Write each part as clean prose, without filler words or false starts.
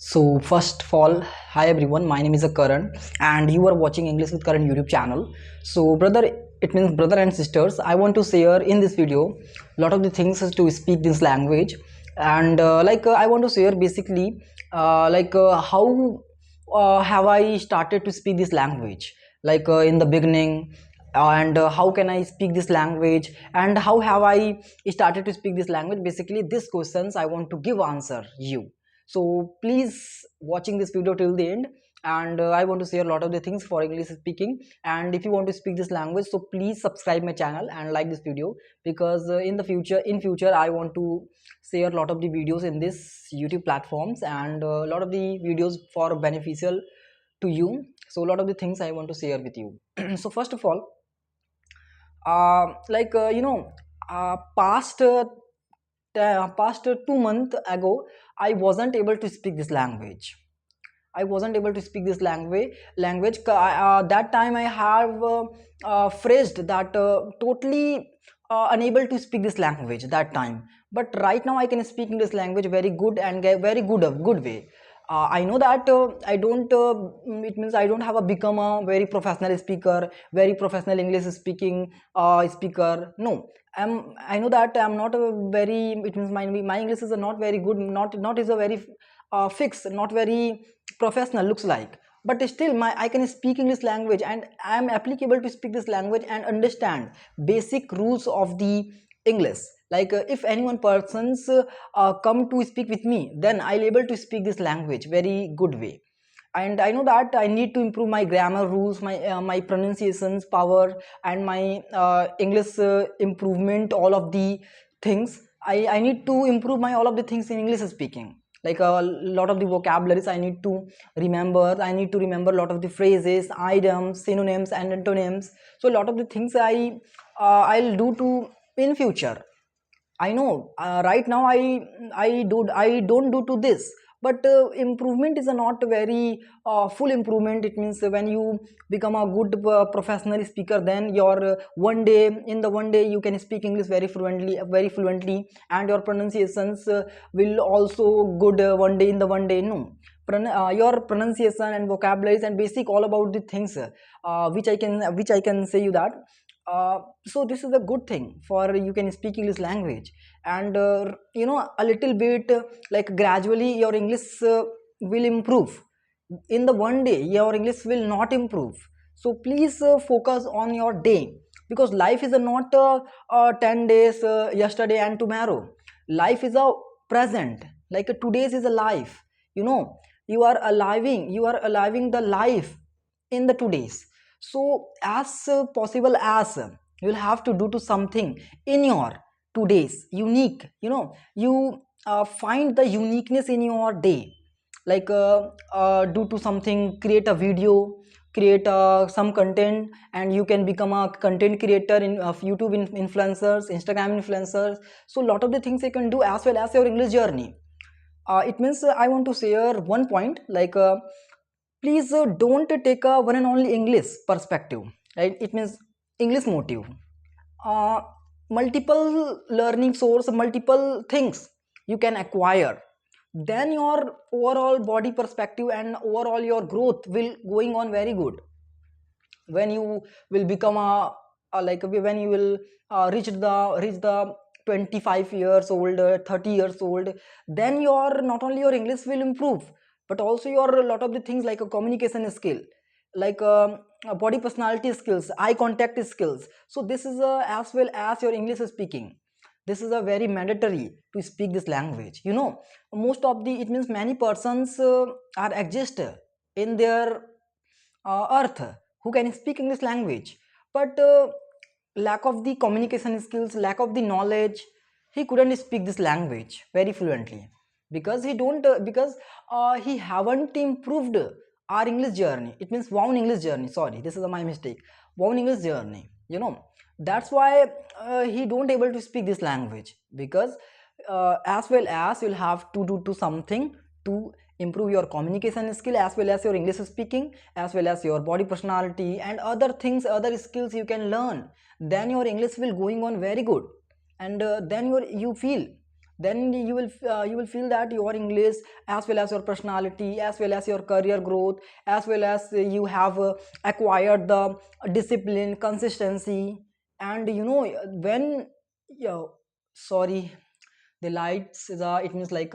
So first of all, hi everyone. My name is Karan, and you are watching English with Karan YouTube channel. So brother, it means brother and sisters. I want to share in this video a lot of the things to speak this language, and I want to share basically how have I started to speak this language, in the beginning, and how can I speak this language, and how have I started to speak this language. Basically, these questions I want to give answer you. So please watching this video till the end, and I want to share a lot of the things for English speaking. And if you want to speak this language, so please subscribe my channel and like this video, because in the future I want to share a lot of the videos in this YouTube platforms, and a lot of the videos for beneficial to you. So a lot of the things I want to share with you. So first of all, uh, like uh, you know past past 2 months ago, I wasn't able to speak this language. I wasn't able to speak this language. That time I have phrased that totally unable to speak this language that time. But right now I can speak English language very good and get very good way. I know that I don't it means I don't have a become a very professional speaker, very professional English speaking speaker. No, I know that I'm not a very, it means my English is not very good, not is a very fixed, not very professional looks like. But still my I can speak English language, and I am applicable to speak this language and understand basic rules of the English. If anyone persons come to speak with me, then I'll able to speak this language very good way. And I know that I need to improve my grammar rules, my pronunciations power, and my English improvement, all of the things. I need to improve my all of the things in English speaking. Like a lot of the vocabularies I need to remember. I need to remember a lot of the phrases, idioms, synonyms and antonyms. So a lot of the things I'll do to in future. I know right now I don't do to this, but improvement is a not very full improvement. It means when you become a good professional speaker, then your one day, in the one day you can speak English very fluently, and your pronunciations will also good one day, in the one day. No, your pronunciation and vocabularies and basic all about the things which I can say you that. So this is a good thing for you can speak English language. And a little bit gradually your English will improve. In the one day your English will not improve. So please focus on your day, because life is a not 10 days yesterday and tomorrow. Life is a present. Today's is a life. you know you are aliving the life in the 2 days. So as possible as you'll have to do to something in your 2 days unique. You find the uniqueness in your day. Do to something, create a video, create some content, and you can become a content creator in YouTube influencers, Instagram influencers. So a lot of the things you can do as well as your English journey. It means I want to share one point. Please don't take a one and only English perspective, right? It means English motive. uh, Multiple learning source, multiple things you can acquire, then your overall body perspective and overall your growth will going on very good. When you will become when you will reach the 25 years old, 30 years old, then your not only your English will improve, but also your a lot of the things like a communication skill, body personality skills, eye contact skills. So this is as well as your English speaking. This is a very mandatory to speak this language. Most of the, it means many persons are exist in their earth who can speak English language, but lack of the communication skills, lack of the knowledge, he couldn't speak this language very fluently, because he don't because he haven't improved our English journey. It means wound English journey, sorry, this is my mistake. Wound English journey. That's why he don't able to speak this language, because as well as you'll have to do to something to improve your communication skill, as well as your English speaking, as well as your body personality and other things, other skills you can learn. Then your English will going on very good, and then you feel then you will feel that your English, as well as your personality, as well as your career growth, as well as you have acquired the discipline, consistency. And you know, when yeah, sorry, the lights is it means like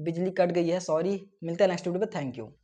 bijli cut gayi hai, sorry, मिलते हैं next video पे, thank you.